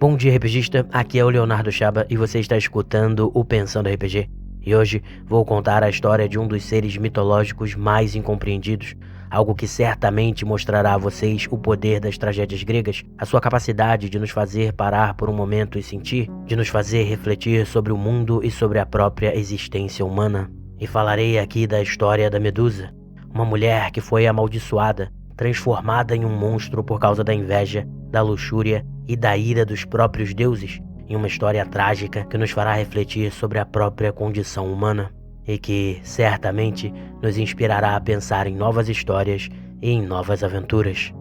Bom dia, RPGista. Aqui é o Leonardo Chaba e você está escutando o Pensando RPG. E hoje vou contar a história de um dos seres mitológicos mais incompreendidos, algo que certamente mostrará a vocês o poder das tragédias gregas, a sua capacidade de nos fazer parar por um momento e sentir, de nos fazer refletir sobre o mundo e sobre a própria existência humana. E falarei aqui da história da Medusa, uma mulher que foi amaldiçoada, transformada em um monstro por causa da inveja, da luxúria e da ira dos próprios deuses, em uma história trágica que nos fará refletir sobre a própria condição humana e que, certamente, nos inspirará a pensar em novas histórias e em novas aventuras.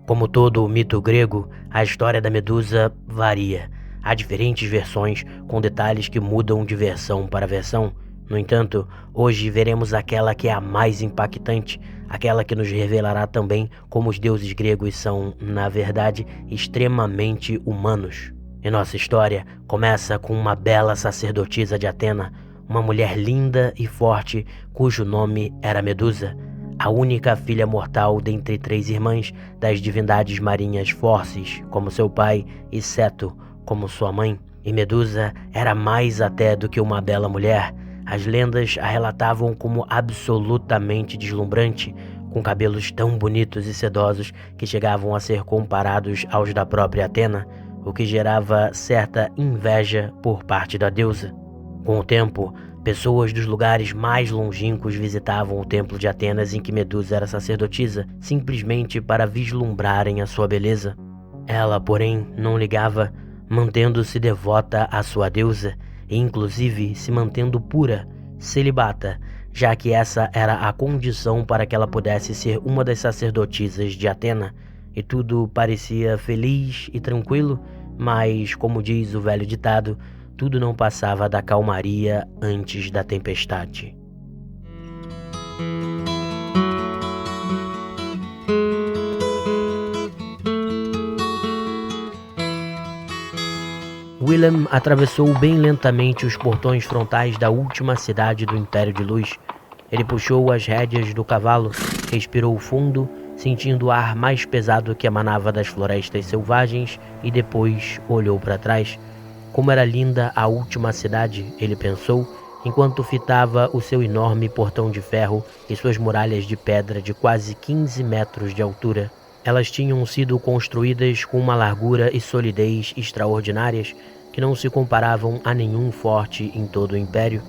Como todo o mito grego, a história da Medusa varia. Há diferentes versões, com detalhes que mudam de versão para versão. No entanto, hoje veremos aquela que é a mais impactante, aquela que nos revelará também como os deuses gregos são, na verdade, extremamente humanos. E nossa história começa com uma bela sacerdotisa de Atena, uma mulher linda e forte, cujo nome era Medusa, a única filha mortal dentre 3 irmãs das divindades marinhas Forces, como seu pai, e Ceto, como sua mãe. E Medusa era mais até do que uma bela mulher. As lendas a relatavam como absolutamente deslumbrante, com cabelos tão bonitos e sedosos que chegavam a ser comparados aos da própria Atena, o que gerava certa inveja por parte da deusa. Com o tempo, pessoas dos lugares mais longínquos visitavam o templo de Atenas em que Medusa era sacerdotisa, simplesmente para vislumbrarem a sua beleza. Ela, porém, não ligava, mantendo-se devota à sua deusa e, inclusive, se mantendo pura, celibata, já que essa era a condição para que ela pudesse ser uma das sacerdotisas de Atena. E tudo parecia feliz e tranquilo, mas, como diz o velho ditado, tudo não passava da calmaria antes da tempestade. Willem atravessou bem lentamente os portões frontais da última cidade do Império de Luz. Ele puxou as rédeas do cavalo, respirou fundo, sentindo o ar mais pesado que emanava das florestas selvagens e depois olhou para trás. Como era linda a última cidade, ele pensou, enquanto fitava o seu enorme portão de ferro e suas muralhas de pedra de quase 15 metros de altura. Elas tinham sido construídas com uma largura e solidez extraordinárias que não se comparavam a nenhum forte em todo o Império,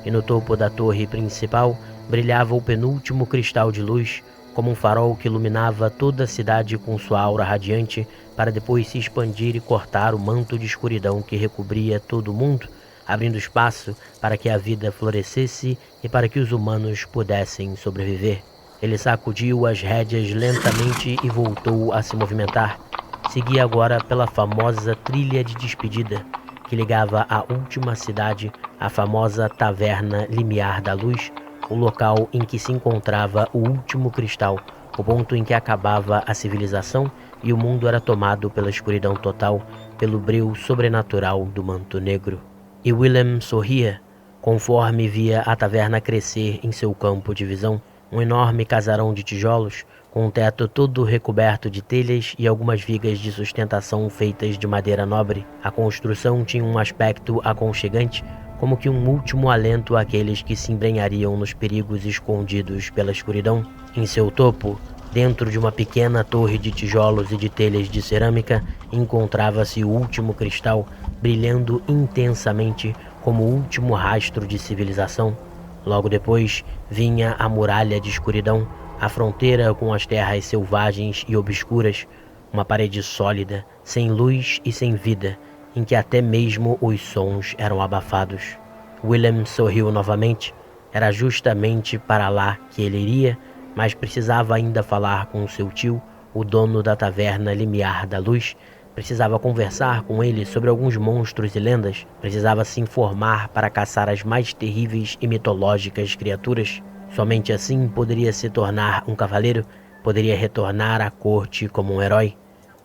e no topo da torre principal brilhava o penúltimo cristal de luz, como um farol que iluminava toda a cidade com sua aura radiante, para depois se expandir e cortar o manto de escuridão que recobria todo o mundo, abrindo espaço para que a vida florescesse e para que os humanos pudessem sobreviver. Ele sacudiu as rédeas lentamente e voltou a se movimentar. Seguia agora pela famosa trilha de despedida, que ligava a última cidade à famosa Taverna Limiar da Luz, o local em que se encontrava o último cristal, o ponto em que acabava a civilização e o mundo era tomado pela escuridão total, pelo breu sobrenatural do manto negro. E Willem sorria, conforme via a taverna crescer em seu campo de visão, um enorme casarão de tijolos, com um teto todo recoberto de telhas e algumas vigas de sustentação feitas de madeira nobre. A construção tinha um aspecto aconchegante, como que um último alento àqueles que se embrenhariam nos perigos escondidos pela escuridão. Em seu topo, dentro de uma pequena torre de tijolos e de telhas de cerâmica, encontrava-se o último cristal, brilhando intensamente como o último rastro de civilização. Logo depois, vinha a muralha de escuridão, a fronteira com as terras selvagens e obscuras, uma parede sólida, sem luz e sem vida, em que até mesmo os sons eram abafados. Willem sorriu novamente. Era justamente para lá que ele iria, mas precisava ainda falar com seu tio, o dono da taverna Limiar da Luz. Precisava conversar com ele sobre alguns monstros e lendas. Precisava se informar para caçar as mais terríveis e mitológicas criaturas. Somente assim poderia se tornar um cavaleiro, poderia retornar à corte como um herói.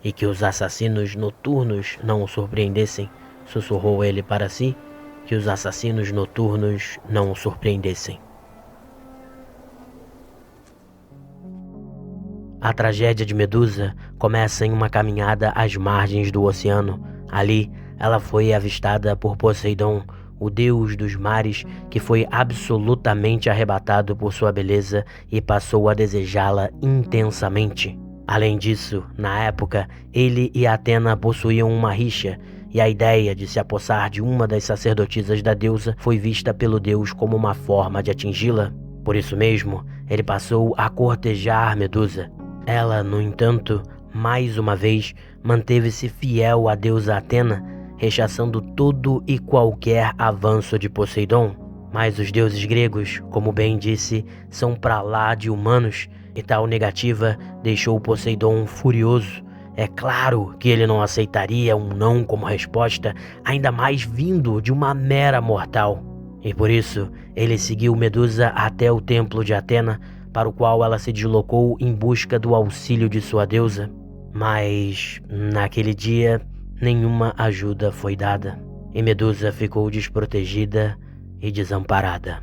E que os assassinos noturnos não o surpreendessem, sussurrou ele para si, que os assassinos noturnos não o surpreendessem. A tragédia de Medusa começa em uma caminhada às margens do oceano. Ali, ela foi avistada por Poseidon, o deus dos mares, que foi absolutamente arrebatado por sua beleza e passou a desejá-la intensamente. Além disso, na época, ele e Atena possuíam uma rixa, e a ideia de se apossar de uma das sacerdotisas da deusa foi vista pelo deus como uma forma de atingi-la. Por isso mesmo, ele passou a cortejar Medusa. Ela, no entanto, mais uma vez, manteve-se fiel à deusa Atena, rechaçando todo e qualquer avanço de Poseidon. Mas os deuses gregos, como bem disse, são pra lá de humanos, e tal negativa deixou Poseidon furioso. É claro que ele não aceitaria um não como resposta, ainda mais vindo de uma mera mortal. E por isso, ele seguiu Medusa até o templo de Atena, para o qual ela se deslocou em busca do auxílio de sua deusa. Mas, naquele dia, nenhuma ajuda foi dada, e Medusa ficou desprotegida e desamparada.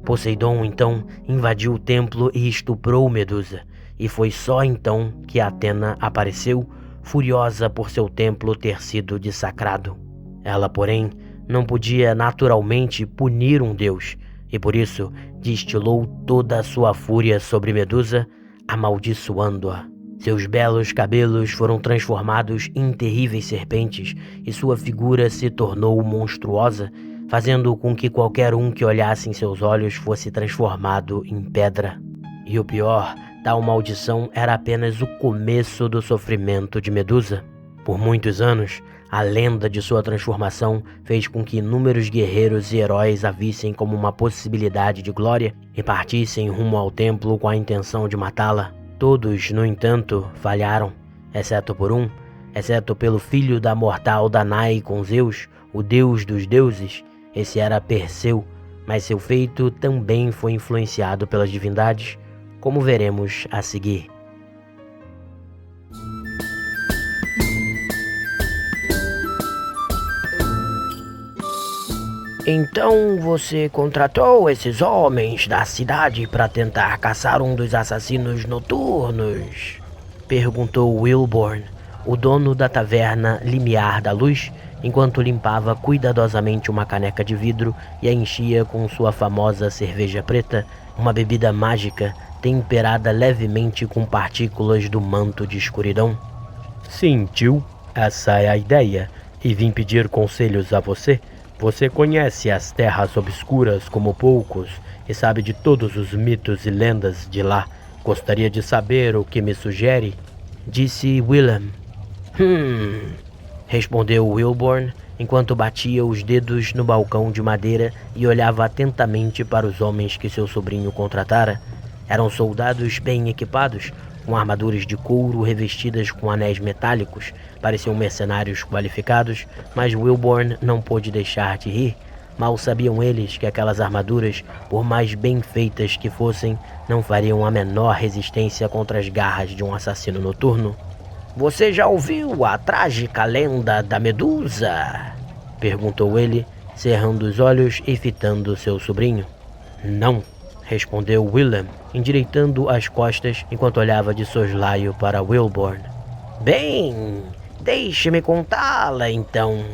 Poseidon, então, invadiu o templo e estuprou Medusa, e foi só então que Atena apareceu, furiosa por seu templo ter sido dessacrado. Ela, porém, não podia naturalmente punir um deus, e por isso destilou toda a sua fúria sobre Medusa, amaldiçoando-a. Seus belos cabelos foram transformados em terríveis serpentes e sua figura se tornou monstruosa, fazendo com que qualquer um que olhasse em seus olhos fosse transformado em pedra. E o pior, tal maldição era apenas o começo do sofrimento de Medusa. Por muitos anos, a lenda de sua transformação fez com que inúmeros guerreiros e heróis a vissem como uma possibilidade de glória e partissem rumo ao templo com a intenção de matá-la. Todos, no entanto, falharam, exceto pelo filho da mortal Danae com Zeus, o deus dos deuses. Esse era Perseu, mas seu feito também foi influenciado pelas divindades, como veremos a seguir. Então você contratou esses homens da cidade para tentar caçar um dos assassinos noturnos? Perguntou Wilborn, o dono da taverna Limiar da Luz, enquanto limpava cuidadosamente uma caneca de vidro e a enchia com sua famosa cerveja preta, uma bebida mágica temperada levemente com partículas do manto de escuridão. Sim, tio, essa é a ideia, e vim pedir conselhos a você. Você conhece as terras obscuras como poucos e sabe de todos os mitos e lendas de lá. Gostaria de saber o que me sugere? Disse Willem. Respondeu Wilborn, enquanto batia os dedos no balcão de madeira e olhava atentamente para os homens que seu sobrinho contratara. Eram soldados bem equipados, com armaduras de couro revestidas com anéis metálicos. Pareciam mercenários qualificados, mas Wilborn não pôde deixar de rir. Mal sabiam eles que aquelas armaduras, por mais bem feitas que fossem, não fariam a menor resistência contra as garras de um assassino noturno. Você já ouviu a trágica lenda da Medusa? Perguntou ele, cerrando os olhos e fitando seu sobrinho. Não, respondeu Willem, endireitando as costas enquanto olhava de soslaio para Wilborn. Bem, deixe-me contá-la então.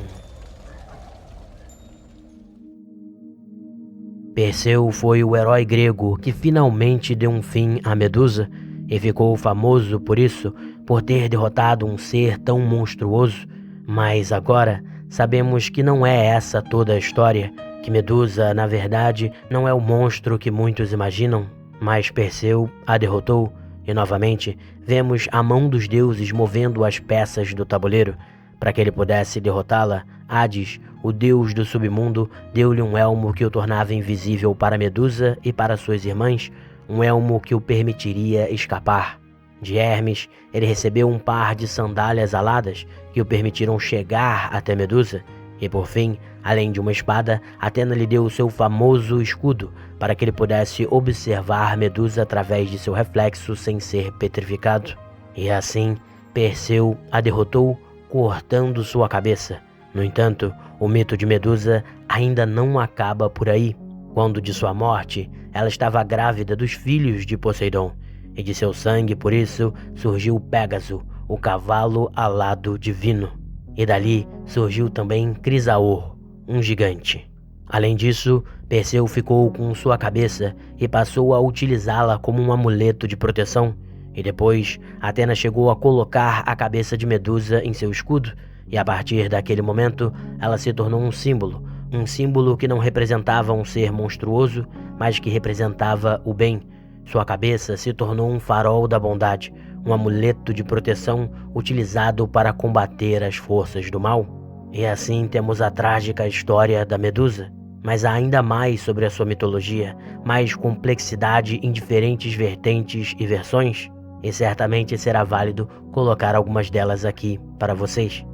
Perseu foi o herói grego que finalmente deu um fim a Medusa e ficou famoso por isso, por ter derrotado um ser tão monstruoso. Mas agora sabemos que não é essa toda a história, que Medusa, na verdade, não é o monstro que muitos imaginam, mas Perseu a derrotou e novamente vemos a mão dos deuses movendo as peças do tabuleiro. Para que ele pudesse derrotá-la, Hades, o deus do submundo, deu-lhe um elmo que o tornava invisível para Medusa e para suas irmãs, um elmo que o permitiria escapar. De Hermes, ele recebeu um par de sandálias aladas que o permitiram chegar até Medusa. E por fim, além de uma espada, Atena lhe deu o seu famoso escudo para que ele pudesse observar Medusa através de seu reflexo sem ser petrificado. E assim, Perseu a derrotou, cortando sua cabeça. No entanto, o mito de Medusa ainda não acaba por aí. Quando de sua morte, ela estava grávida dos filhos de Poseidon, e de seu sangue, por isso, surgiu Pégaso, o cavalo alado divino. E dali surgiu também Crisaor, um gigante. Além disso, Perseu ficou com sua cabeça e passou a utilizá-la como um amuleto de proteção. E depois, Atena chegou a colocar a cabeça de Medusa em seu escudo, e a partir daquele momento, ela se tornou um símbolo que não representava um ser monstruoso, mas que representava o bem. Sua cabeça se tornou um farol da bondade, um amuleto de proteção utilizado para combater as forças do mal. E assim temos a trágica história da Medusa. Mas há ainda mais sobre a sua mitologia, mais complexidade em diferentes vertentes e versões, e certamente será válido colocar algumas delas aqui para vocês.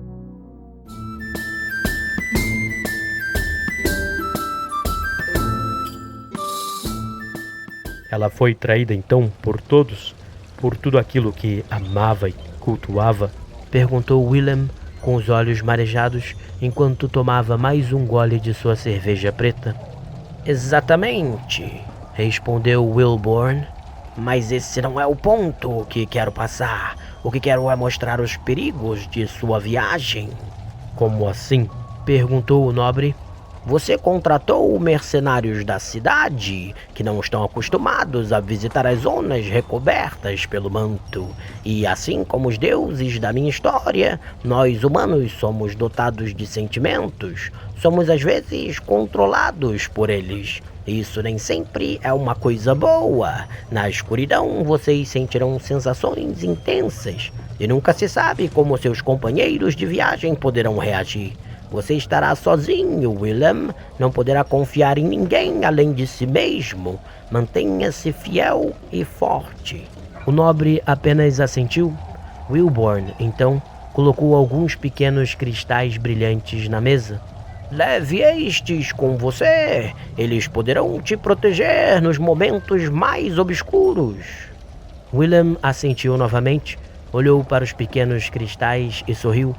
Ela foi traída então por todos, por tudo aquilo que amava e cultuava? Perguntou Willem com os olhos marejados enquanto tomava mais um gole de sua cerveja preta. Exatamente, respondeu Wilborn. Mas esse não é o ponto que quero passar. O que quero é mostrar os perigos de sua viagem. Como assim? Perguntou o nobre. Você contratou mercenários da cidade que não estão acostumados a visitar as zonas recobertas pelo manto. E assim como os deuses da minha história, nós humanos somos dotados de sentimentos. Somos às vezes controlados por eles. Isso nem sempre é uma coisa boa. Na escuridão vocês sentirão sensações intensas e nunca se sabe como seus companheiros de viagem poderão reagir. Você estará sozinho, Willem. Não poderá confiar em ninguém além de si mesmo. Mantenha-se fiel e forte. O nobre apenas assentiu. Wilborn, então, colocou alguns pequenos cristais brilhantes na mesa. Leve estes com você. Eles poderão te proteger nos momentos mais obscuros. Willem assentiu novamente, olhou para os pequenos cristais e sorriu.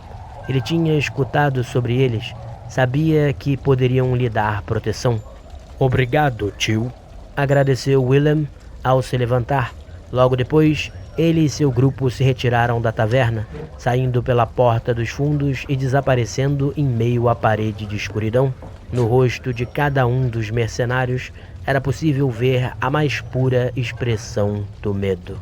Ele tinha escutado sobre eles, sabia que poderiam lhe dar proteção. Obrigado, tio, agradeceu Willem ao se levantar. Logo depois, ele e seu grupo se retiraram da taverna, saindo pela porta dos fundos e desaparecendo em meio à parede de escuridão. No rosto de cada um dos mercenários era possível ver a mais pura expressão do medo.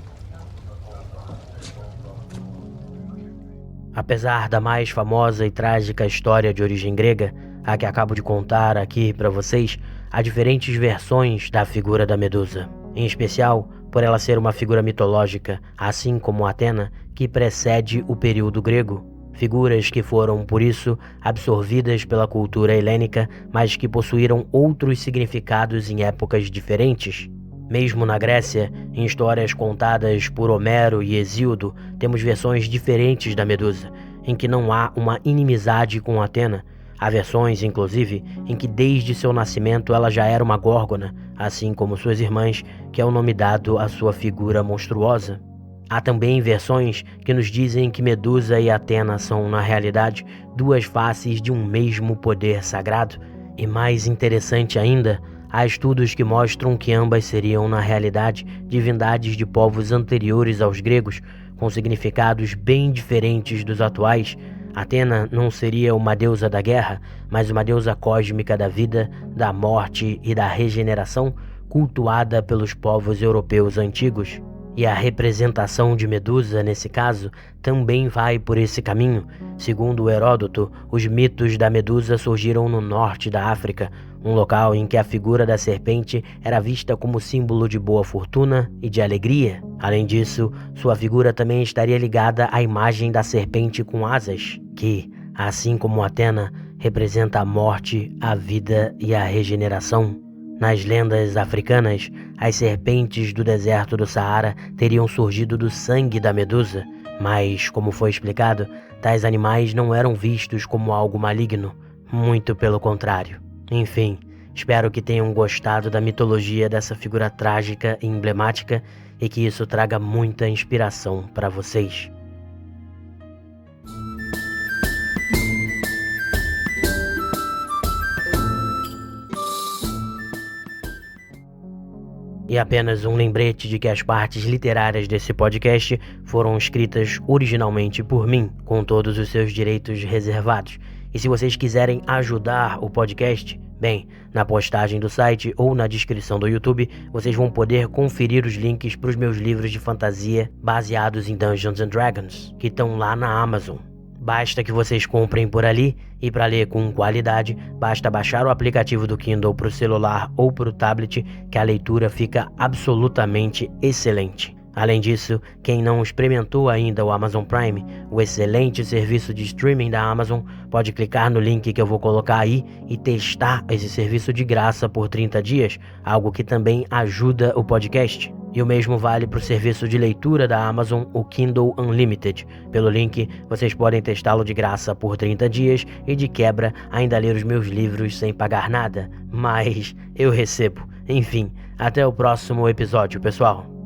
Apesar da mais famosa e trágica história de origem grega, a que acabo de contar aqui para vocês, há diferentes versões da figura da Medusa. Em especial, por ela ser uma figura mitológica, assim como Atena, que precede o período grego. Figuras que foram, por isso, absorvidas pela cultura helênica, mas que possuíram outros significados em épocas diferentes. Mesmo na Grécia, em histórias contadas por Homero e Hesíodo, temos versões diferentes da Medusa, em que não há uma inimizade com Atena. Há versões, inclusive, em que desde seu nascimento ela já era uma górgona, assim como suas irmãs, que é o nome dado à sua figura monstruosa. Há também versões que nos dizem que Medusa e Atena são, na realidade, duas faces de um mesmo poder sagrado. E mais interessante ainda, há estudos que mostram que ambas seriam, na realidade, divindades de povos anteriores aos gregos, com significados bem diferentes dos atuais. Atena não seria uma deusa da guerra, mas uma deusa cósmica da vida, da morte e da regeneração, cultuada pelos povos europeus antigos. E a representação de Medusa, nesse caso, também vai por esse caminho. Segundo Heródoto, os mitos da Medusa surgiram no norte da África, um local em que a figura da serpente era vista como símbolo de boa fortuna e de alegria. Além disso, sua figura também estaria ligada à imagem da serpente com asas, que, assim como Atena, representa a morte, a vida e a regeneração. Nas lendas africanas, as serpentes do deserto do Saara teriam surgido do sangue da Medusa, mas, como foi explicado, tais animais não eram vistos como algo maligno, muito pelo contrário. Enfim, espero que tenham gostado da mitologia dessa figura trágica e emblemática e que isso traga muita inspiração para vocês. E apenas um lembrete de que as partes literárias desse podcast foram escritas originalmente por mim, com todos os seus direitos reservados. E se vocês quiserem ajudar o podcast, bem, na postagem do site ou na descrição do YouTube, vocês vão poder conferir os links para os meus livros de fantasia baseados em Dungeons & Dragons, que estão lá na Amazon. Basta que vocês comprem por ali, e para ler com qualidade, basta baixar o aplicativo do Kindle para o celular ou para o tablet, que a leitura fica absolutamente excelente. Além disso, quem não experimentou ainda o Amazon Prime, o excelente serviço de streaming da Amazon, pode clicar no link que eu vou colocar aí e testar esse serviço de graça por 30 dias, algo que também ajuda o podcast. E o mesmo vale para o serviço de leitura da Amazon, o Kindle Unlimited. Pelo link, vocês podem testá-lo de graça por 30 dias e de quebra ainda ler os meus livros sem pagar nada. Mas eu recebo. Enfim, até o próximo episódio, pessoal.